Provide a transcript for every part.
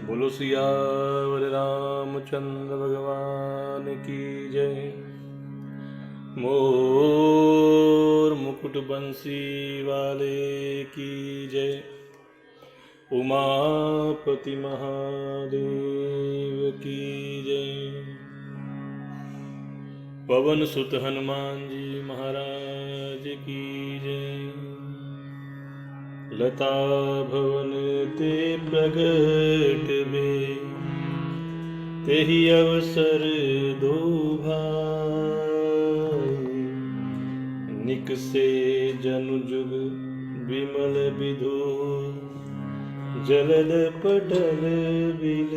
बोलो सियावर रामचंद्र भगवान की जय। मोर मुकुट बंसी वाले की जय। उमापति महादेव की जय। पवन सुत हनुमान जी महाराज की जय। लता भवन ते प्रगट बे तेहि अवसर दो भाई। निकसे जनु जुग विमल विधु जलद पटल बिल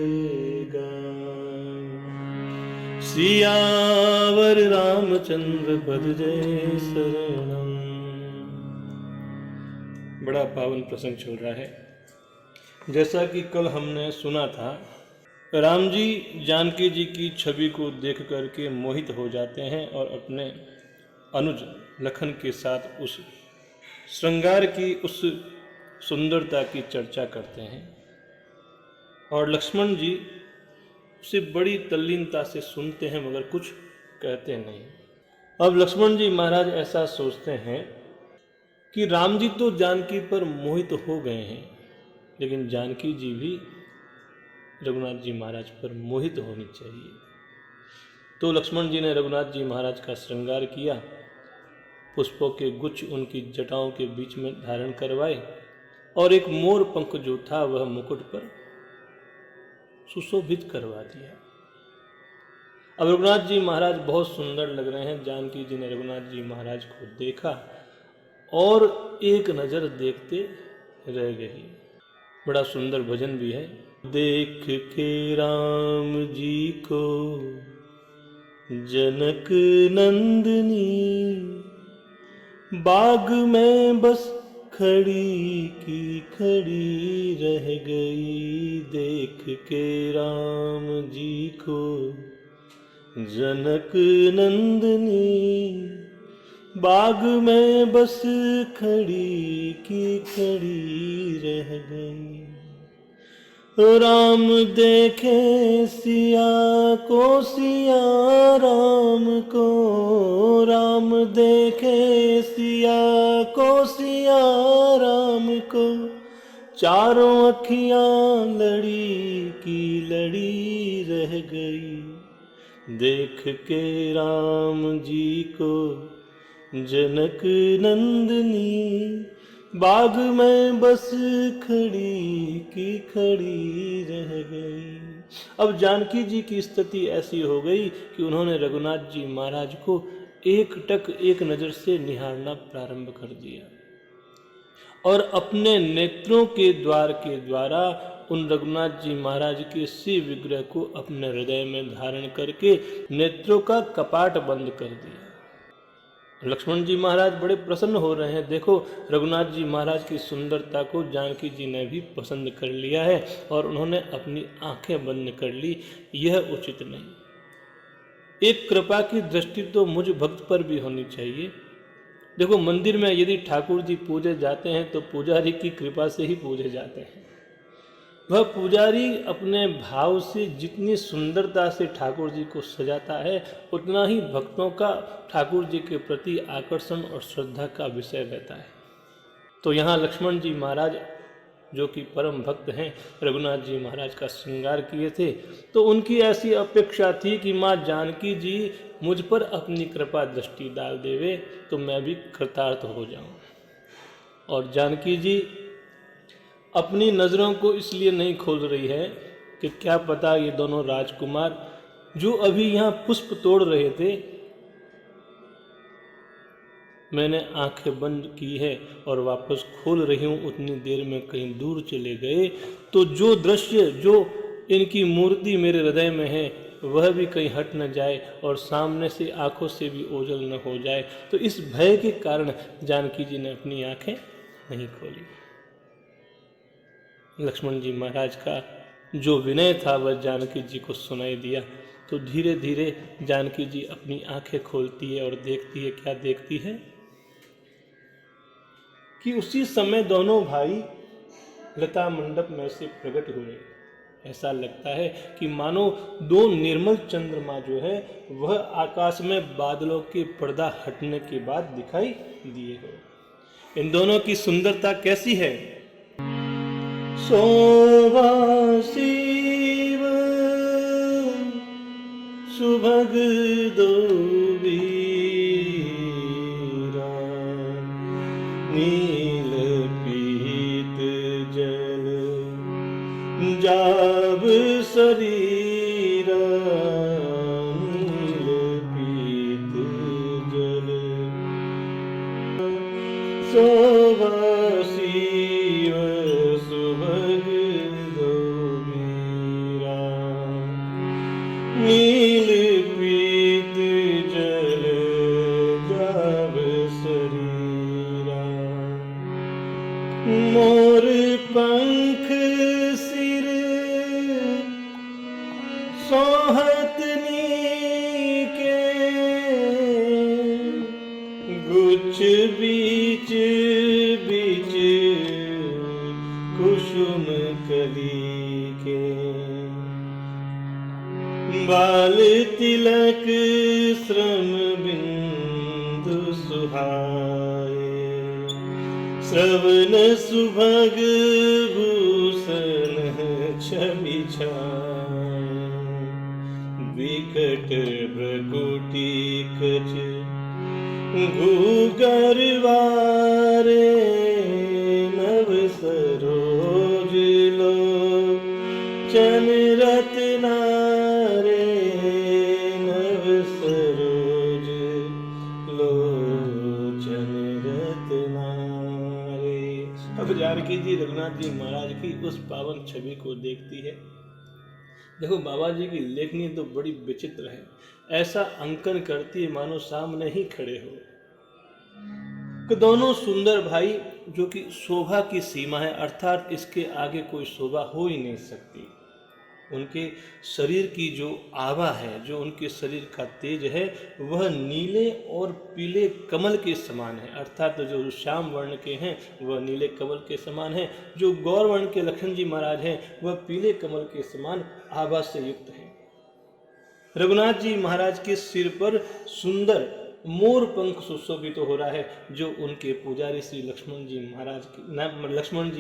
गाय। सियावर रामचंद्र पद जय शरणम। बड़ा पावन प्रसंग चल रहा है। जैसा कि कल हमने सुना था, राम जी जानकी जी की छवि को देख करके मोहित हो जाते हैं और अपने अनुज लखन के साथ उस श्रृंगार की, उस सुंदरता की चर्चा करते हैं और लक्ष्मण जी उसे बड़ी तल्लीनता से सुनते हैं मगर कुछ कहते नहीं। अब लक्ष्मण जी महाराज ऐसा सोचते हैं कि राम जी तो जानकी पर मोहित हो गए हैं, लेकिन जानकी जी भी रघुनाथ जी महाराज पर मोहित होनी चाहिए। तो लक्ष्मण जी ने रघुनाथ जी महाराज का श्रृंगार किया, पुष्पों के गुच्छ उनकी जटाओं के बीच में धारण करवाए और एक मोर पंख जो था वह मुकुट पर सुशोभित करवा दिया। अब रघुनाथ जी महाराज बहुत सुंदर लग रहे हैं। जानकी जी ने रघुनाथ जी महाराज को देखा और एक नजर देखते रह गई। बड़ा सुंदर भजन भी है। देख के राम जी को जनक नंदनी बाग में बस खड़ी की खड़ी रह गई। देख के राम जी को जनक नंदनी बाग में बस खड़ी की खड़ी रह गई। राम देखे सिया को सिया राम को, राम देखे सिया को सिया राम को। चारों अखियां लड़ी की लड़ी रह गई। देख के राम जी को जनक नंदनी बाग में बस खड़ी की खड़ी रह गई। अब जानकी जी की स्थिति ऐसी हो गई कि उन्होंने रघुनाथ जी महाराज को एकटक एक नज़र से निहारना प्रारंभ कर दिया और अपने नेत्रों के द्वार के द्वारा उन रघुनाथ जी महाराज के शिव विग्रह को अपने हृदय में धारण करके नेत्रों का कपाट बंद कर दिया। लक्ष्मण जी महाराज बड़े प्रसन्न हो रहे हैं। देखो, रघुनाथ जी महाराज की सुंदरता को जानकी जी ने भी पसंद कर लिया है और उन्होंने अपनी आंखें बंद कर ली। यह उचित नहीं। एक कृपा की दृष्टि तो मुझ भक्त पर भी होनी चाहिए। देखो, मंदिर में यदि ठाकुर जी पूजे जाते हैं तो पुजारी की कृपा से ही पूजे जाते हैं। वह पुजारी अपने भाव से जितनी सुंदरता से ठाकुर जी को सजाता है उतना ही भक्तों का ठाकुर जी के प्रति आकर्षण और श्रद्धा का विषय रहता है। तो यहाँ लक्ष्मण जी महाराज जो कि परम भक्त हैं, रघुनाथ जी महाराज का श्रृंगार किए थे, तो उनकी ऐसी अपेक्षा थी कि माँ जानकी जी मुझ पर अपनी कृपा दृष्टि डाल देवे तो मैं भी कृतार्थ हो जाऊं। और जानकी जी अपनी नज़रों को इसलिए नहीं खोल रही है कि क्या पता ये दोनों राजकुमार जो अभी यहाँ पुष्प तोड़ रहे थे, मैंने आंखें बंद की है और वापस खोल रही हूँ, उतनी देर में कहीं दूर चले गए तो जो दृश्य, जो इनकी मूर्ति मेरे हृदय में है वह भी कहीं हट न जाए और सामने से आंखों से भी ओझल न हो जाए। तो इस भय के कारण जानकी जी ने अपनी आंखें नहीं खोली। लक्ष्मण जी महाराज का जो विनय था वह जानकी जी को सुनाई दिया। तो धीरे धीरे जानकी जी अपनी आंखें खोलती है और देखती है। क्या देखती है कि उसी समय दोनों भाई लता मंडप में से प्रकट हुए ऐसा लगता है कि मानो दो निर्मल चंद्रमा जो है वह आकाश में बादलों के पर्दा हटने के बाद दिखाई दिए हो। इन दोनों की सुंदरता कैसी है। शोभा शिव सुभग दो वीरा, नील पीत जल जाब शरीरा, नील पीत जल शोभा शिव सुभग दो वीरा, नील पीत जल जाब शरीरा, मोर पंख सिर सोहतनी के, गुच्छ बीच बीच कुसुम कली के, बाल तिलक श्रम बिंदु सुहाए, श्रवण सुभग भूषण छवि छाए, विकट भ्रकुटी कच घूगरवारे, नव सरोज लो चन रत्नारे, नव सरोज लो चन रत्नारे। अब जानकी जी रघुनाथ जी महाराज की उस पावन छवि को देखती है। देखो बाबा जी की लेखनी तो बड़ी विचित्र है, ऐसा अंकन करती है मानो सामने ही खड़े हो। कि दोनों सुंदर भाई जो कि शोभा की सीमा है, अर्थात इसके आगे कोई शोभा हो ही नहीं सकती। उनके शरीर की जो आभा है, जो उनके शरीर का तेज है, वह नीले और पीले कमल के समान है। अर्थात जो श्याम वर्ण के हैं वह नीले कमल के समान है, जो गौर वर्ण के लखन जी महाराज हैं वह पीले कमल के समान आभा से युक्त है। रघुनाथ जी महाराज के सिर पर सुंदर मोर पंख सुशोभित तो हो रहा है, जो उनके पुजारी श्री लक्ष्मण जी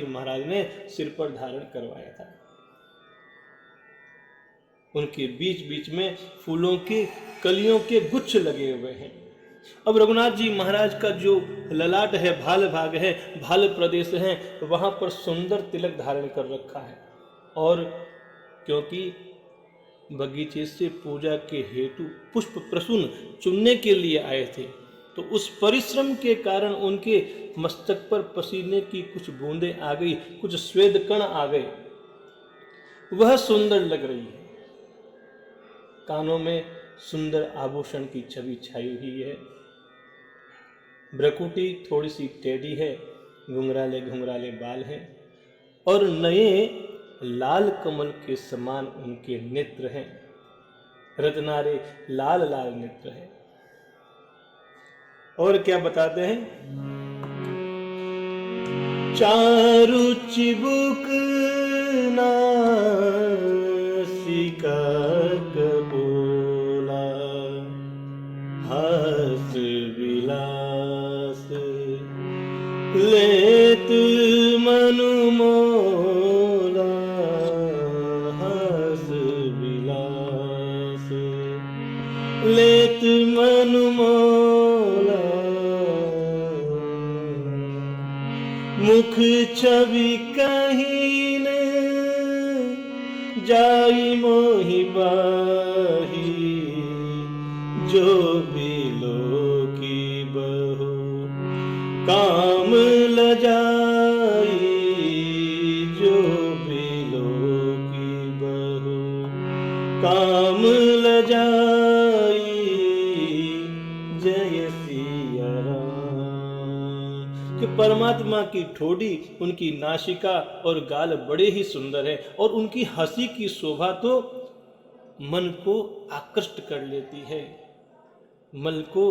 महाराज ने सिर पर धारण करवाया था। उनके बीच बीच में फूलों के कलियों के गुच्छ लगे हुए हैं। अब रघुनाथ जी महाराज का जो ललाट है, भाल भाग है, भाल प्रदेश है, वहां पर सुंदर तिलक धारण कर रखा है। और क्योंकि बगीचे से पूजा के हेतु पुष्प प्रसून चुनने के लिए आए थे, तो उस परिश्रम के कारण उनके मस्तक पर पसीने की कुछ बूंदें आ गई, कुछ स्वेद कण आ गए। वह सुंदर लग रही है। कानों में सुंदर आभूषण की छवि छाई हुई है। भ्रकुटी थोड़ी सी टेढ़ी है, घुंघराले घुंघराले बाल हैं और नए लाल कमल के समान उनके नेत्र हैं। रत्नारे लाल लाल नेत्र है। और क्या बताते हैं, चारु चिबुक नासिका कपोला, हास विलास लेत मनु मोला, हास विलास लेत मनु मोला, मुख छवि कहीं न जाई मोहि बाही, जो बिलो की बहू काम लजाई, जो बिलो की बहू काम लजाई, जय सिया राम। कि परमात्मा की ठोड़ी, उनकी नासिका और गाल बड़े ही सुंदर है, और उनकी हंसी की शोभा तो मन को आकृष्ट कर लेती है। मन को,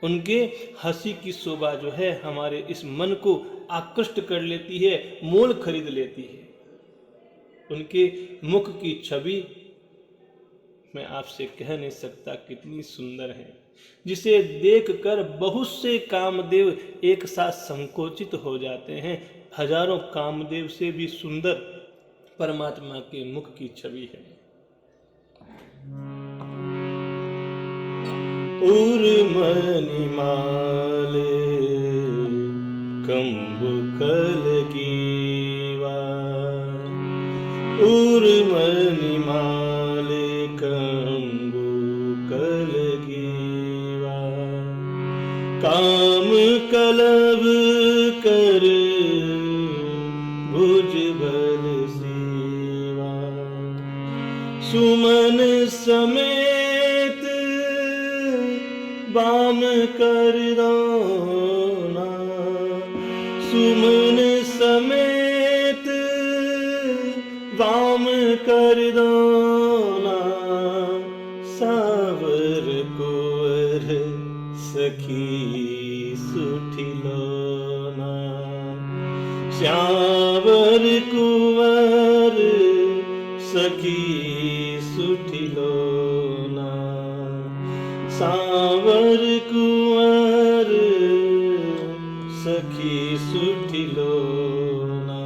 उनके हंसी की शोभा जो है हमारे इस मन को आकृष्ट कर लेती है, मोल खरीद लेती है। उनके मुख की छवि मैं आपसे कह नहीं सकता कितनी सुंदर है, जिसे देखकर बहुत से कामदेव एक साथ संकोचित हो जाते हैं। हजारों कामदेव से भी सुंदर परमात्मा के मुख की छवि है। उर्मणिमाले कंबुकलगीवा, उर्मणिमाले कंबुकलगीवा, काम कलब कर भुजबल सीवा, सुमन समेत बाम कर दाना, सुमन समेत वाम कर दाना, सावर कुंवर सखी सुठिलोना, श्यावर कुंवर सखी सुठिलोना, सावर कुंवर सखी सुठिलोना।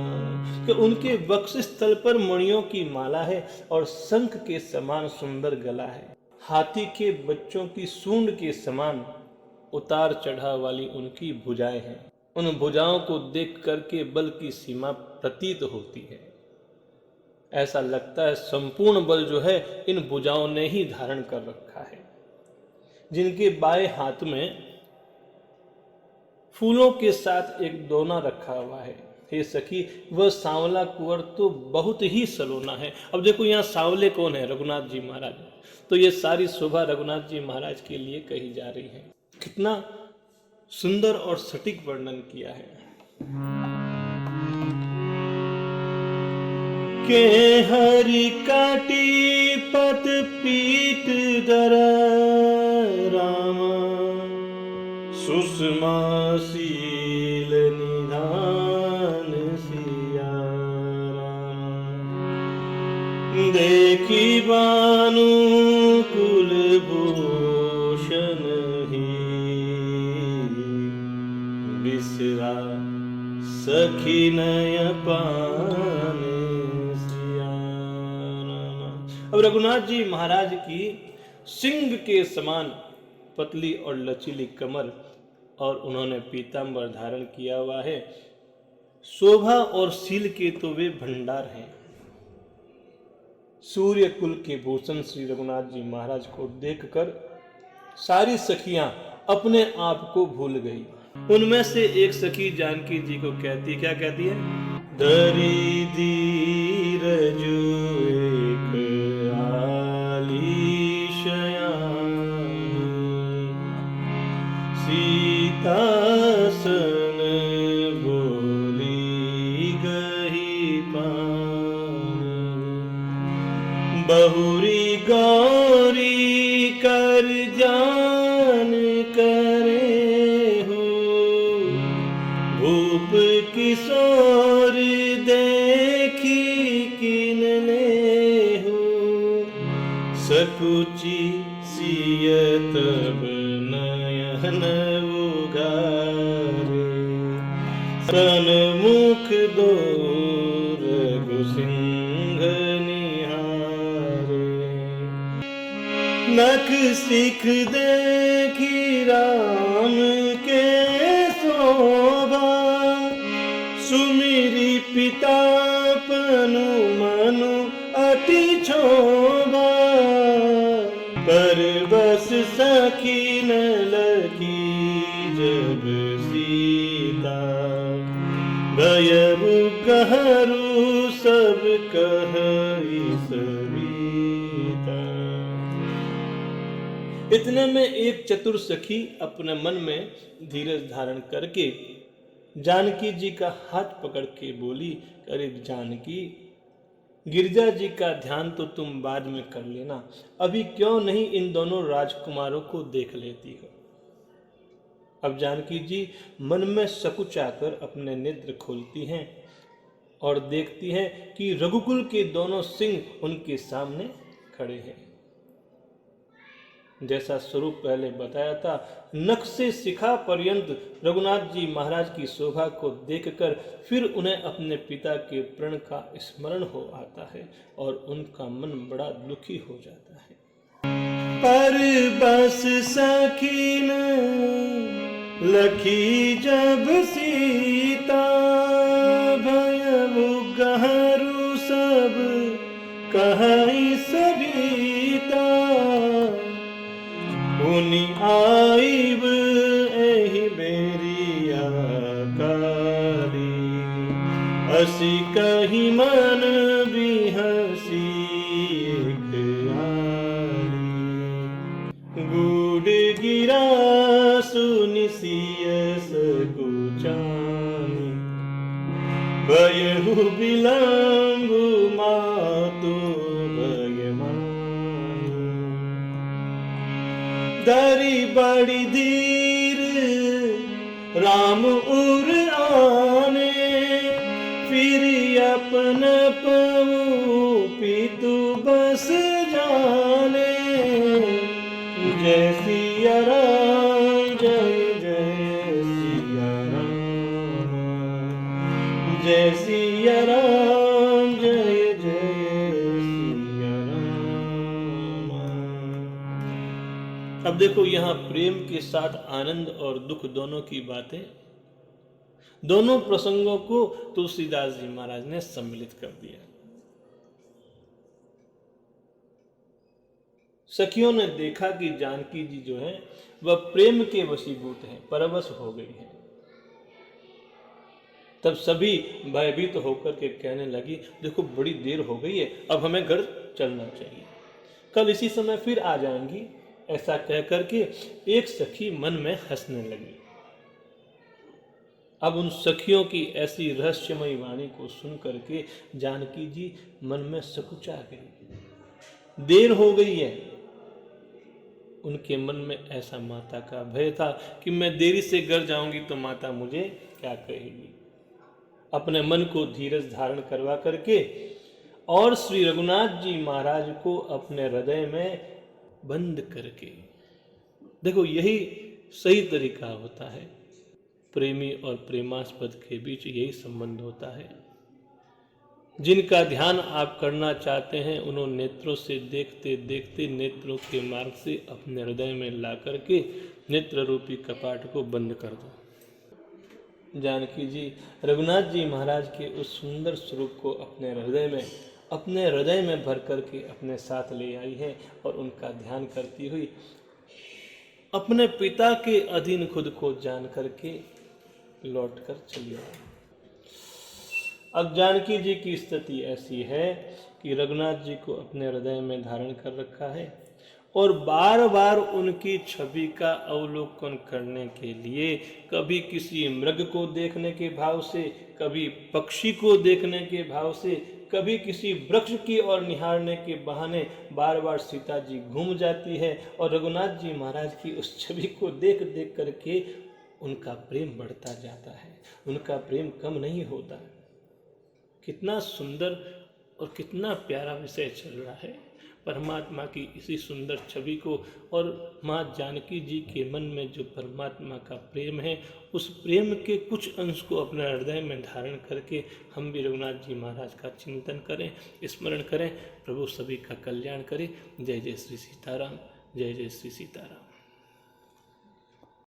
कि उनके वक्षस्थल पर मणियों की माला है और शंख के समान सुंदर गला है। हाथी के बच्चों की सूंड के समान उतार चढ़ाव वाली उनकी भुजाएं हैं। उन भुजाओं को देख करके बल की सीमा प्रतीत होती है। ऐसा लगता है संपूर्ण बल जो है इन भुजाओं ने ही धारण कर रखा है। जिनके बाएं हाथ में फूलों के साथ एक दोना रखा हुआ है। हे सखी, वह सांवला कुंवर तो बहुत ही सलोना है। अब देखो यहाँ सांवले कौन है? रघुनाथ जी महाराज। तो ये सारी शोभा रघुनाथ जी महाराज के लिए कही जा रही है। कितना सुंदर और सटीक वर्णन किया है। के हरि काटी पत पीत दर रामा, सुषमा शील निधान सिया रामा, देखी बानु कुल भूषण ही, बिसरा सखी नय पान सिया रामा। अब रघुनाथ जी महाराज की सिंह के समान पतली और लचीली कमर और उन्होंने पीतांबर धारण किया हुआ है। शोभा और शील के तो वे भंडार हैं। सूर्य कुल के भूषण श्री रघुनाथ जी महाराज को देखकर सारी सखियां अपने आप को भूल गई। उनमें से एक सखी जानकी जी को कहती, क्या कहती है? धरी धीरज एक आली शयानी, सीतासन बोली गही पानी, बहुरी गौरी कर जान करे हो, भूप किशोर देखी किन ले हो, सकुची सियतब नयन उगारे, सन्मुख दो रघुसिंह निहारे, नख सिख देखी राम के शोभा, सुमिरी पिता पनु मनु अति क्षोभा, पर बस सखी न लगी जब सीता, भयउ कहरु सब कहि सविता। इतने में एक चतुर सखी अपने मन में धीरज धारण करके जानकी जी का हाथ पकड़ के बोली, अरे जानकी, गिरजा जी का ध्यान तो तुम बाद में कर लेना, अभी क्यों नहीं इन दोनों राजकुमारों को देख लेती हो। अब जानकी जी मन में सकुचाकर अपने नेत्र खोलती हैं और देखती है कि रघुकुल के दोनों सिंह उनके सामने खड़े हैं। जैसा स्वरूप पहले बताया था, नख से शिखा पर्यंत रघुनाथ जी महाराज की शोभा को देखकर फिर उन्हें अपने पिता के प्रण का स्मरण हो आता है और उनका मन बड़ा दुखी हो जाता है। पर बस सखीन लखी जब सीता, भयउ गहरू सब कहि सविता, उनि आइब एहि बेरिया कारी, असी कहि मन बिहसी एक आरी, गुड गिरा सुनि सिय सकुचानी, भयहु विलंबु मातु दरी बड़ी धीर राम उर आने, फिर अपन पऊ पितु बस जाने, जय सिया राम जय जय सिया राम, जय सिया राम जय जय सिया राम। अब देखो यहाँ प्रेम के साथ आनंद और दुख दोनों की बातें, दोनों प्रसंगों को तुलसीदास जी महाराज ने सम्मिलित कर दिया। सखियों ने देखा कि जानकी जी जो है वह प्रेम के वशीभूत हैं, परवश हो गई है। तब सभी भयभीत होकर के कहने लगी, देखो बड़ी देर हो गई है, अब हमें घर चलना चाहिए, कल इसी समय फिर आ जाएंगी। ऐसा कह करके एक सखी मन में हंसने लगी। अब उन सखियों की ऐसी रहस्यमयी वाणी को सुन करके जानकी जी मन में सकुचा गई। देर हो गई है। उनके मन में ऐसा माता का भय था कि मैं देरी से घर जाऊंगी तो माता मुझे क्या कहेगी। अपने मन को धीरज धारण करवा करके और श्री रघुनाथ जी महाराज को अपने हृदय में बंद करके, देखो यही सही तरीका होता है। प्रेमी और प्रेमास्पद के बीच यही संबंध होता है। जिनका ध्यान आप करना चाहते हैं उन्हों नेत्रों से देखते देखते नेत्रों के मार्ग से अपने हृदय में ला करके नेत्र रूपी कपाट को बंद कर दो। जानकी जी रघुनाथ जी महाराज के उस सुंदर स्वरूप को अपने हृदय में भर करके अपने साथ ले आई है और उनका ध्यान करती हुई अपने पिता के अधीन खुद को जान करके लौटकर चली आई। अब जानकी जी की स्थिति ऐसी है कि रघुनाथ जी को अपने हृदय में धारण कर रखा है और बार बार उनकी छवि का अवलोकन करने के लिए कभी किसी मृग को देखने के भाव से, कभी पक्षी को देखने के भाव से, कभी किसी वृक्ष की ओर निहारने के बहाने बार बार सीता जी घूम जाती है और रघुनाथ जी महाराज की उस छवि को देख देख करके उनका प्रेम बढ़ता जाता है, उनका प्रेम कम नहीं होता। कितना सुंदर और कितना प्यारा विषय चल रहा है। परमात्मा की इसी सुंदर छवि को और माँ जानकी जी के मन में जो परमात्मा का प्रेम है उस प्रेम के कुछ अंश को अपने हृदय में धारण करके हम भी रघुनाथ जी महाराज का चिंतन करें, स्मरण करें। प्रभु सभी का कल्याण करे। जय जय श्री सीताराम, जय जय श्री सीताराम।